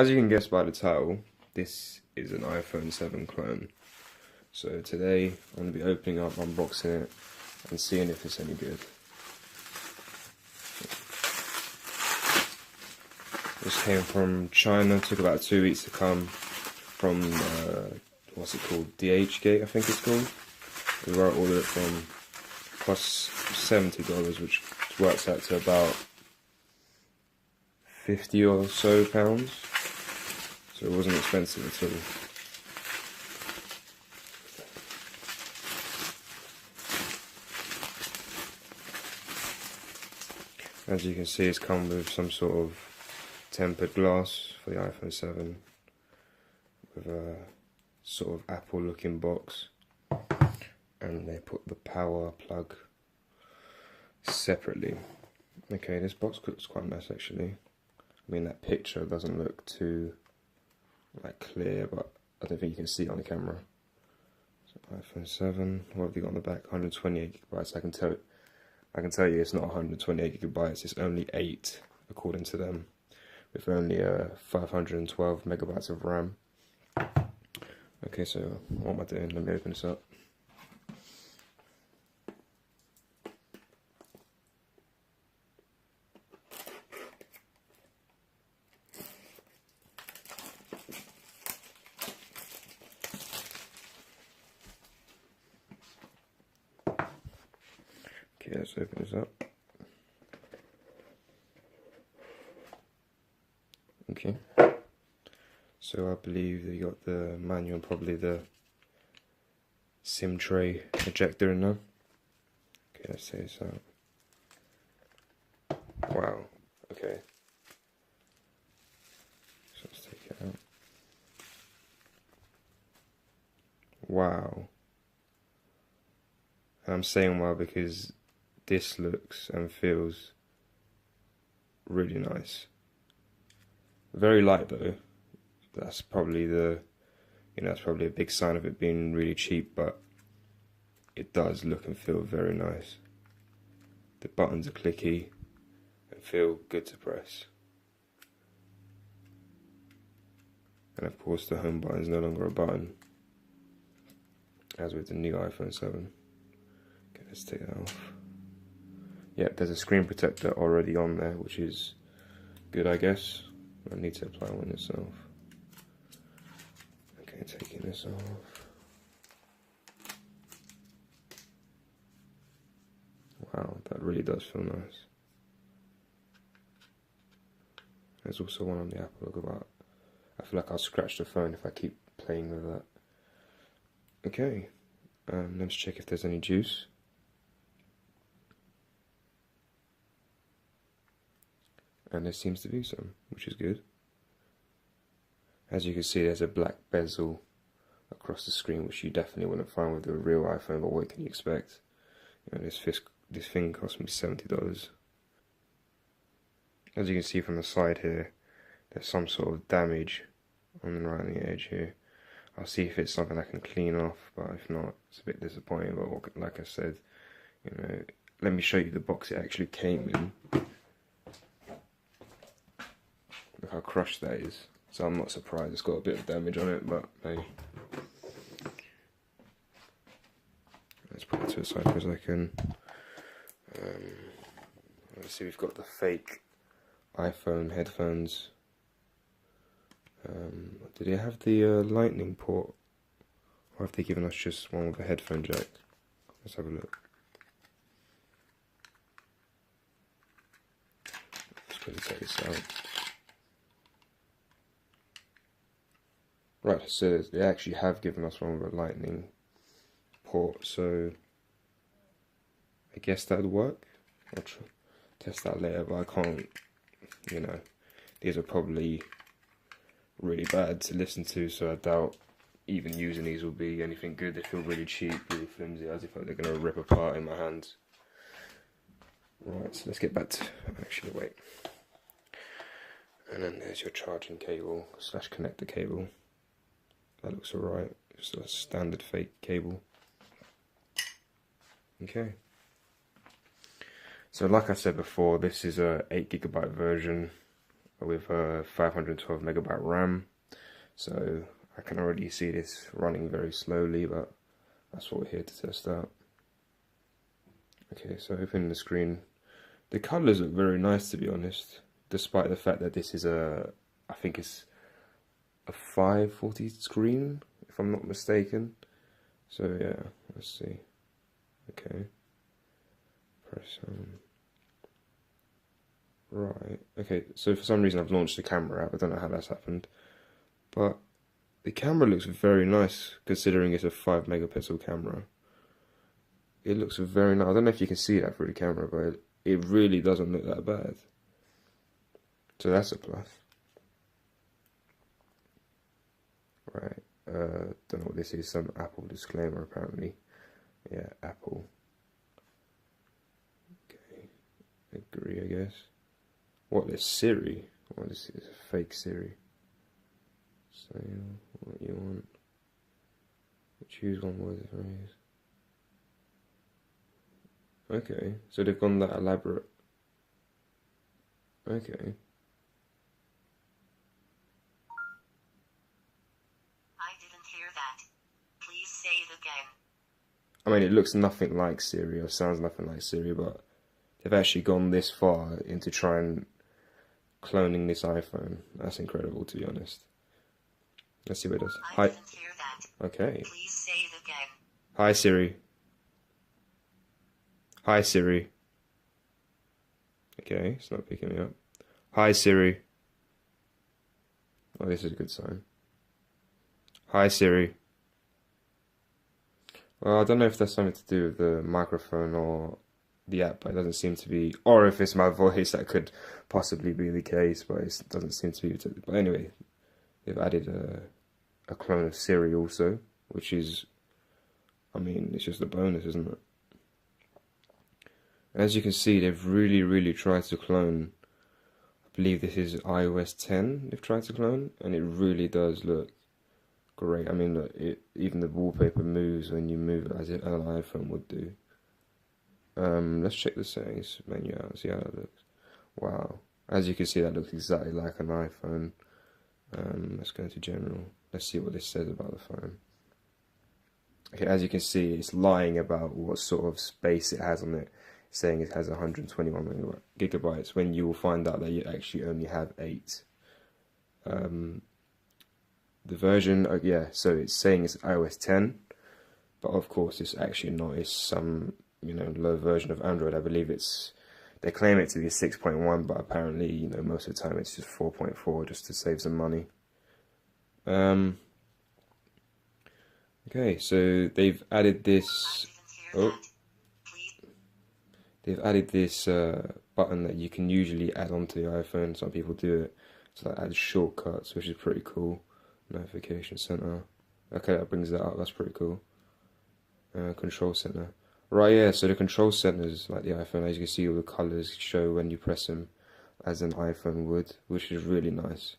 as you can guess by the title, this is an iPhone 7 clone. So today I'm going to be opening up, unboxing it, and seeing if it's any good. This came from China, took about 2 weeks to come from, what's it called, DHgate I think it's called. We ordered it from, plus $70, which works out to about 50 or so pounds. So it wasn't expensive at all. As you can see, it's come with some sort of tempered glass for the iPhone 7 with a sort of Apple looking box, and they put the power plug separately. Okay, this box looks quite nice actually. I mean, that picture doesn't look too clear, but I don't think you can see it on the camera. So iPhone 7, what have you got on the back? 128 gigabytes. I can tell you it's not 128 gigabytes, it's only 8 according to them, with only 512 megabytes of RAM. Okay, so what am I doing? Let me open this up. Okay, let's open this up. Okay, so I believe they got the manual, probably the SIM tray ejector in there. Okay, let's take this out. Wow, okay. So let's take it out. Wow. And I'm saying wow because this looks and feels really nice. Very light though. That's probably that's probably a big sign of it being really cheap, but it does look and feel very nice. The buttons are clicky and feel good to press. And of course the home button is no longer a button, as with the new iPhone 7. Okay, let's take that off. Yep, there's a screen protector already on there, which is good, I guess. I need to apply one myself. Okay, taking this off. Wow, that really does feel nice. There's also one on the Apple look about. I feel like I'll scratch the phone if I keep playing with that. Okay, let's check if there's any juice. And there seems to be some, which is good. As you can see, there's a black bezel across the screen, which you definitely wouldn't find with a real iPhone, but what can you expect? You know, this thing cost me $70. As you can see from the side here, there's some sort of damage on the right on the edge here. I'll see if it's something I can clean off, but if not, it's a bit disappointing. But like I said, let me show you the box it actually came in. Look how crushed that is. So I'm not surprised it's got a bit of damage on it, but hey. Let's put it to the side for a second. Let's see, we've got the fake iPhone headphones. Did it have the lightning port? Or have they given us just one with a headphone jack? Let's have a look. Just going to take this out. Right, so they actually have given us one with a lightning port, so I guess that would work. I'll test that later, but I can't, these are probably really bad to listen to, so I doubt even using these will be anything good. They feel really cheap, really flimsy, as if they're going to rip apart in my hands. Right, so let's get back to, actually wait. And then there's your charging cable / connector cable. That looks alright, just a standard fake cable. Okay. So like I said before, this is a 8GB version with 512 megabyte RAM. So I can already see this running very slowly, but that's what we're here to test out. Okay, so opening the screen. The colours look very nice, to be honest, despite the fact that this is I think it's a 540 screen, if I'm not mistaken. So yeah, let's see. Okay, press right. Okay, so for some reason I've launched the camera app. I don't know how that's happened, but the camera looks very nice considering it's a 5 megapixel camera. It looks very nice. I don't know if you can see that through the camera, but it really doesn't look that bad. So that's a plus. Right. Don't know what this is. Some Apple disclaimer apparently. Yeah, Apple. Okay. Agree, I guess. What is Siri? What is this? Fake Siri. Say what you want. Choose one word of phrase. Okay, so they've gone that elaborate. Okay. I didn't hear that. Please say it again. I mean, it looks nothing like Siri, or sounds nothing like Siri, but they've actually gone this far into trying cloning this iPhone. That's incredible, to be honest. Let's see what it does. I didn't hear that. Okay. Please say it again. Hi, Siri. Hi, Siri. Okay, it's not picking me up. Hi, Siri. Oh, this is a good sign. Hi, Siri. Well, I don't know if that's something to do with the microphone or the app, but it doesn't seem to be, or if it's my voice, that could possibly be the case, but it doesn't seem to be. But anyway, they've added a clone of Siri also, which is, I mean, it's just a bonus, isn't it? As you can see, they've really tried to clone, I believe this is iOS 10 they've tried to clone, and it really does look great. I mean, look, even the wallpaper moves when you move it as an iPhone would do. Let's check the settings menu out and see how that looks. Wow, as you can see, that looks exactly like an iPhone. Let's go into general. Let's see what this says about the phone. Okay, as you can see, it's lying about what sort of space it has on it, saying it has 121 gigabytes, when you will find out that you actually only have 8. The version, yeah, so it's saying it's iOS 10, but of course it's actually not. It's some, low version of Android. I believe they claim it to be 6.1, but apparently, most of the time it's just 4.4, just to save some money. Okay, so they've added this. Oh. They've added this button that you can usually add onto the iPhone. Some people do it. So that adds shortcuts, which is pretty cool. Notification center. Okay, that brings that up. That's pretty cool. Control center. Right, yeah, so the control center is like the iPhone. As you can see, all the colors show when you press them as an iPhone would, which is really nice.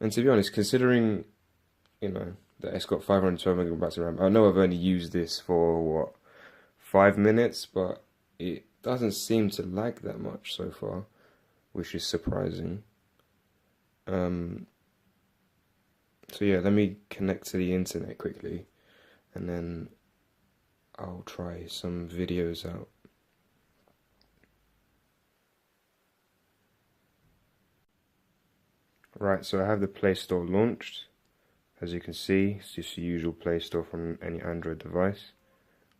And to be honest, considering, that it's got 512 megabytes of RAM. I know I've only used this for, 5 minutes, but it doesn't seem to lag that much so far, which is surprising. So yeah, let me connect to the internet quickly, and then I'll try some videos out. Right, so I have the Play Store launched. As you can see, it's just the usual Play Store from any Android device.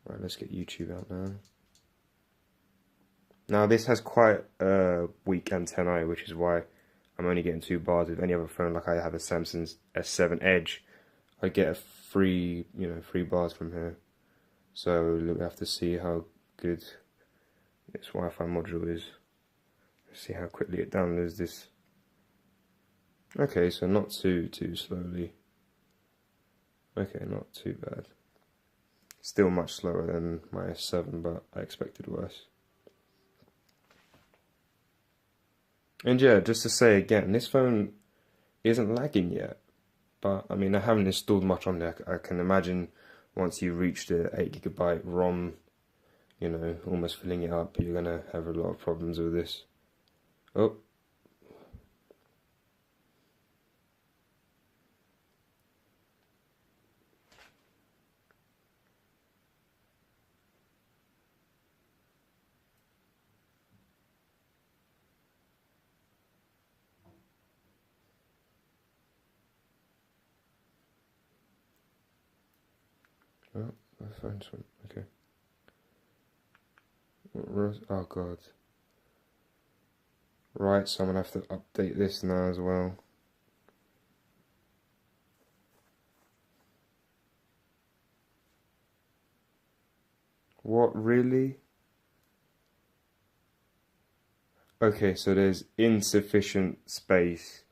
Right, let's get YouTube out now. Now this has quite a weak antennae, which is why I'm only getting 2 bars. With any other phone, like I have a Samsung S7 Edge, I get a free, 3 bars from here. So we'll have to see how good this Wi-Fi module is. Let's see how quickly it downloads this. Okay, so not too slowly. Okay, not too bad. Still much slower than my S7, but I expected worse. And yeah, just to say again, this phone isn't lagging yet. But I mean, I haven't installed much on there. I can imagine once you reach the 8GB ROM you know, almost filling it up, you're gonna have a lot of problems with this. Oh. Oh, I found some. Okay. Oh god. Right, so I'm gonna have to update this now as well. What, really? Okay, so there's insufficient space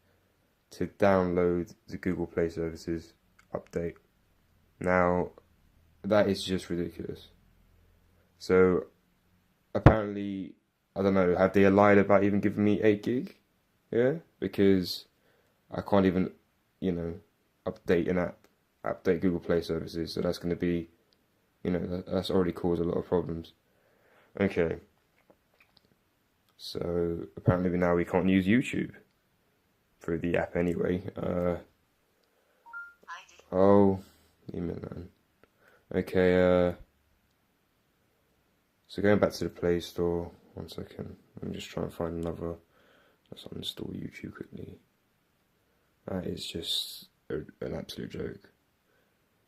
to download the Google Play Services update. Now, that is just ridiculous. So, apparently, I don't know, have they lied about even giving me 8 gig? Yeah? Because I can't even, you know, update an app, update Google Play Services, so that's going to be, you know, that's already caused a lot of problems. Okay. So, apparently now we can't use YouTube through the app anyway. Oh, email man. Okay, so going back to the Play Store, 1 second. Let me just try and find another. Let's uninstall YouTube quickly. That is just an absolute joke.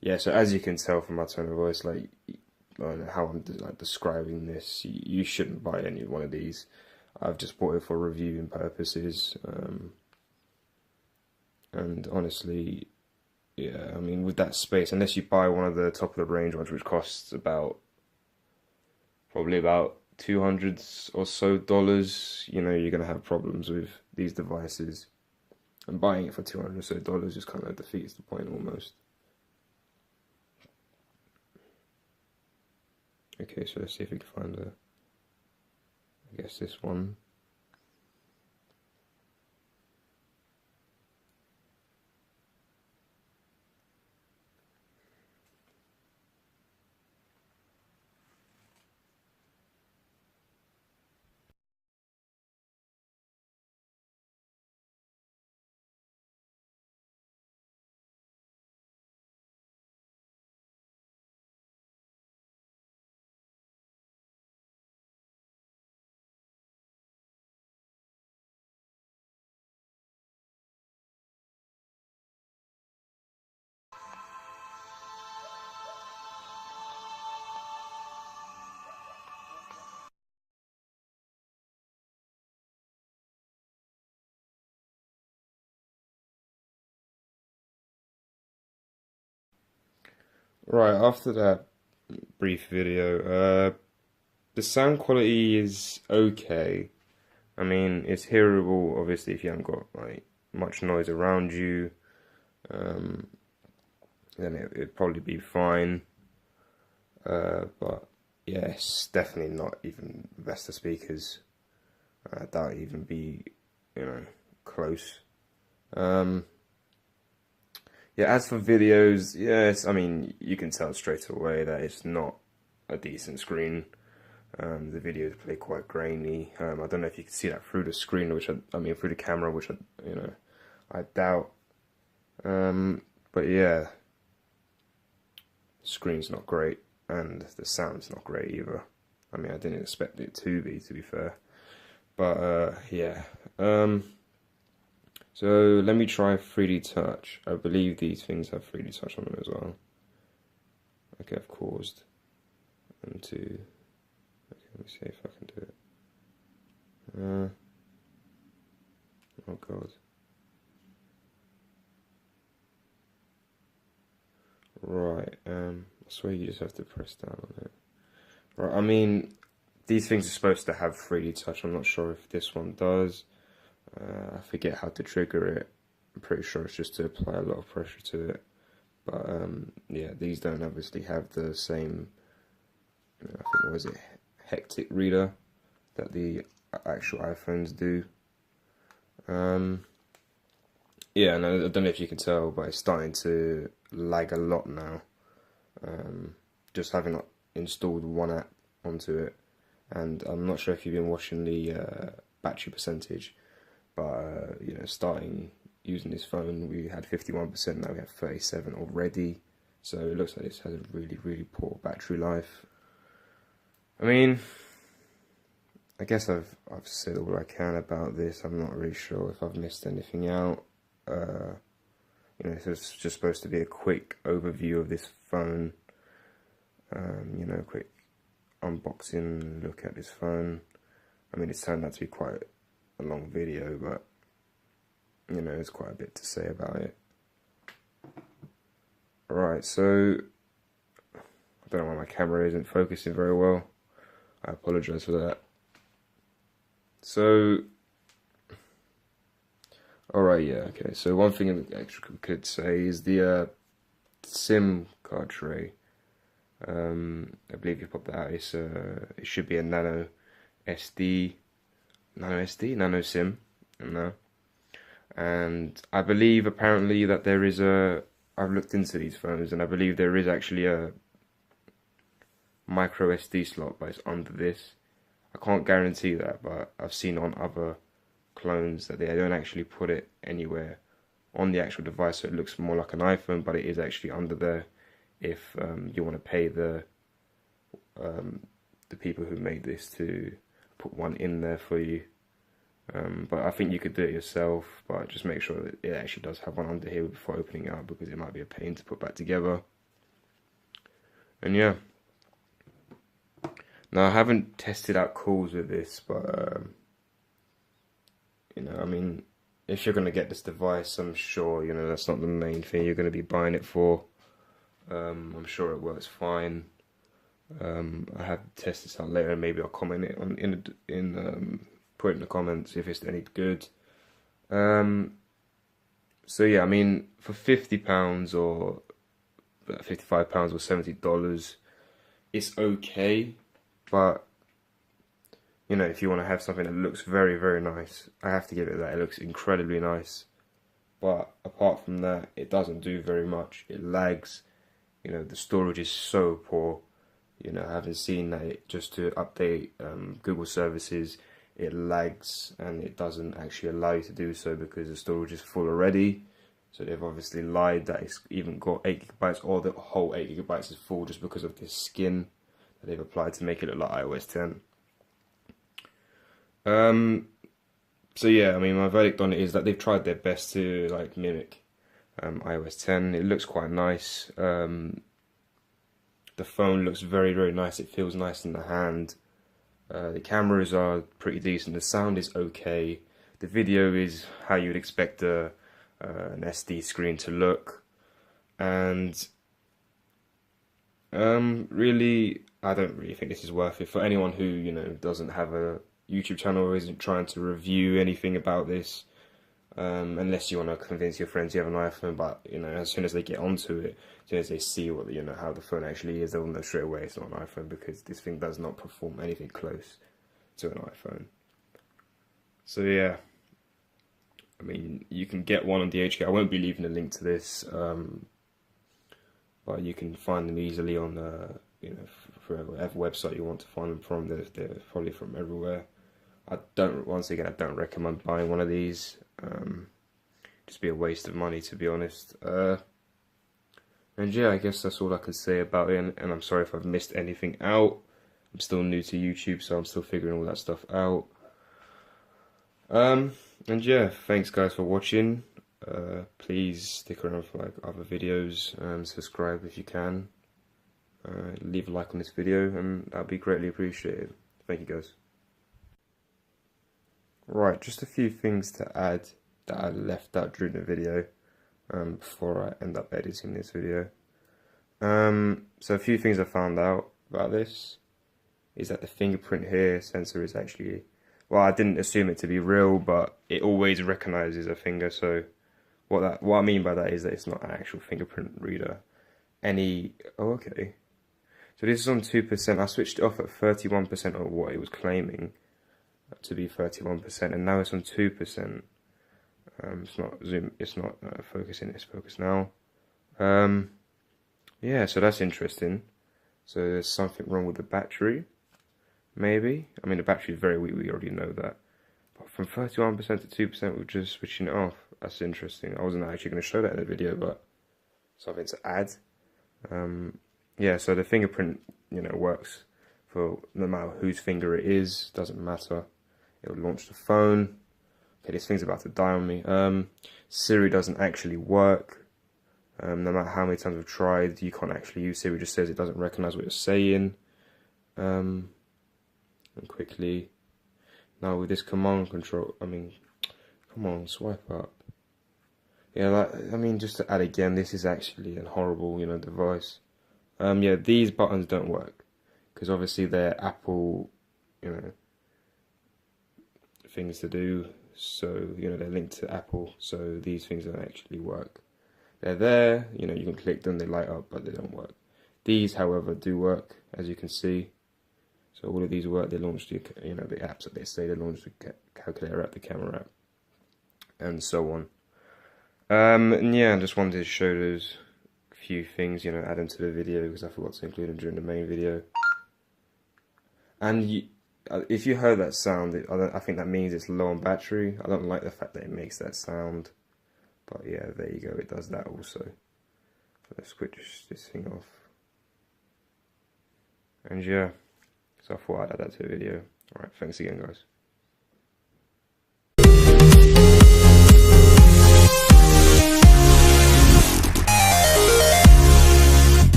Yeah, so as you can tell from my tone of voice, like how I'm like describing this, you shouldn't buy any one of these. I've just bought it for reviewing purposes. And honestly, yeah, I mean, with that space, unless you buy one of the top of the range ones, which costs probably about $200 or so, you know, you're gonna have problems with these devices. And buying it for $200 or so just kind of defeats the point almost. Okay, so let's see if we can find I guess this one. Right, after that brief video, the sound quality is okay. I mean, it's hearable, obviously, if you haven't got like much noise around you. Um, then it'd probably be fine. But yeah, it's definitely not even the best of speakers. I doubt it'd even be, you know, close. Yeah, as for videos, yes, I mean, you can tell straight away that it's not a decent screen. The videos play quite grainy. I don't know if you can see that through the screen, I mean through the camera, which I doubt. But yeah, the screen's not great, and the sound's not great either. I mean, I didn't expect it to be fair. But yeah. So let me try 3D Touch. I believe these things have 3D Touch on them as well. Okay, I've caused them to. Okay, let me see if I can do it. Oh god. Right, I swear you just have to press down on it. Right, I mean, these things are supposed to have 3D touch. I'm not sure if this one does. I forget how to trigger it. I'm pretty sure it's just to apply a lot of pressure to it. But yeah, these don't obviously have the same, I think, what was it, hectic reader that the actual iPhones do. Yeah, and I don't know if you can tell, but it's starting to lag a lot now. Just having installed one app onto it. And I'm not sure if you've been watching the battery percentage, but you know, starting using this phone, we had 51%, now we have 37 already. So it looks like this has a really, really poor battery life. I mean, I guess I've said all I can about this. I'm not really sure if I've missed anything out. You know, so it's just supposed to be a quick overview of this phone. You know, quick unboxing look at this phone. I mean, it's turned out to be quite a long video, but you know, there's quite a bit to say about it. Alright, so I don't know why my camera isn't focusing very well. I apologise for that. So, alright, yeah, okay. So one thing extra we could say is the SIM card tray. I believe you pop that out. It should be a nano SIM. No. And I believe apparently that there is I've looked into these phones, and I believe there is actually a micro SD slot, but it's under this. I can't guarantee that, but I've seen on other clones that they don't actually put it anywhere on the actual device, so it looks more like an iPhone, but it is actually under there if you want to pay the people who made this to put one in there for you. But I think you could do it yourself, but just make sure that it actually does have one under here before opening it up, because it might be a pain to put back together. And yeah. Now, I haven't tested out calls with this, but you know, I mean, if you're going to get this device, I'm sure, you know, that's not the main thing you're going to be buying it for. I'm sure it works fine. I have to test this out later, and maybe I'll comment it on put it in the comments if it's any good. So yeah, I mean, for £50 or £55 or $70, it's okay. But you know, if you want to have something that looks very, very nice, I have to give it that. It looks incredibly nice. But apart from that, it doesn't do very much. It lags. You know, the storage is so poor. You know, I haven't seen that just to update Google services, it lags, and it doesn't actually allow you to do so because the storage is full already. So they've obviously lied that it's even got 8 GB, or the whole 8 GB is full, just because of this skin that they've applied to make it look like iOS 10. So yeah, I mean, my verdict on it is that they've tried their best to like mimic iOS 10. It looks quite nice. The phone looks very, very nice. It feels nice in the hand. The cameras are pretty decent. The sound is okay. The video is how you would expect an SD screen to look. And really, I don't really think this is worth it for anyone who, you know, doesn't have a YouTube channel or isn't trying to review anything about this. Unless you want to convince your friends you have an iPhone, but you know, as soon as they get onto it, as soon as they see what, you know, how the phone actually is, they'll know straight away it's not an iPhone, because this thing does not perform anything close to an iPhone. So yeah, I mean, you can get one on DHgate. I won't be leaving a link to this, but you can find them easily on you know, for whatever website you want to find them from. They're probably from everywhere. Once again, I don't recommend buying one of these. Just be a waste of money, to be honest. And yeah, I guess that's all I can say about it, and I'm sorry if I've missed anything out. I'm still new to YouTube, so I'm still figuring all that stuff out. And yeah, thanks guys for watching. Please stick around for like other videos, and subscribe if you can. Leave a like on this video, and that'd be greatly appreciated. Thank you guys. Right, just a few things to add that I left out during the video before I end up editing this video. So a few things I found out about this is that the fingerprint here sensor is actually, well, I didn't assume it to be real, but it always recognizes a finger. So what I mean by that is that it's not an actual fingerprint reader. Oh, okay. So this is on 2%. I switched it off at 31% of what it was claiming to be 31%, and now it's on 2%. It's not focusing. It's focused now. Yeah, so that's interesting. So there's something wrong with the battery. maybe. I mean, the battery is very weak, we already know that. But from 31% to 2%, we're just switching it off. That's interesting. I wasn't actually going to show that in the video, but something to add. Yeah, so the fingerprint, works for no matter whose finger it is, doesn't matter. It'll launch the phone. Okay, this thing's about to die on me. Siri doesn't actually work. No matter how many times I've tried, you can't actually use Siri. It just says it doesn't recognize what you're saying. And quickly, now with this command control, come on, swipe up. Yeah, just to add again, this is actually a horrible, device. Yeah, these buttons don't work because obviously they're Apple, things to do. So they're linked to Apple, so these things don't actually work. They're there, you can click them, they light up, but they don't work. These, however, do work, as you can see. So all of these work. They launch the apps that they say. They launch the calculator app, the camera app, and so on. And yeah, I just wanted to show those few things, add them to the video because I forgot to include them during the main video. And if you heard that sound, I think that means it's low on battery. I don't like the fact that it makes that sound, but yeah, there you go. It does that also. Let's switch this thing off. And yeah, so I thought I'd add that to the video. Alright, thanks again, guys.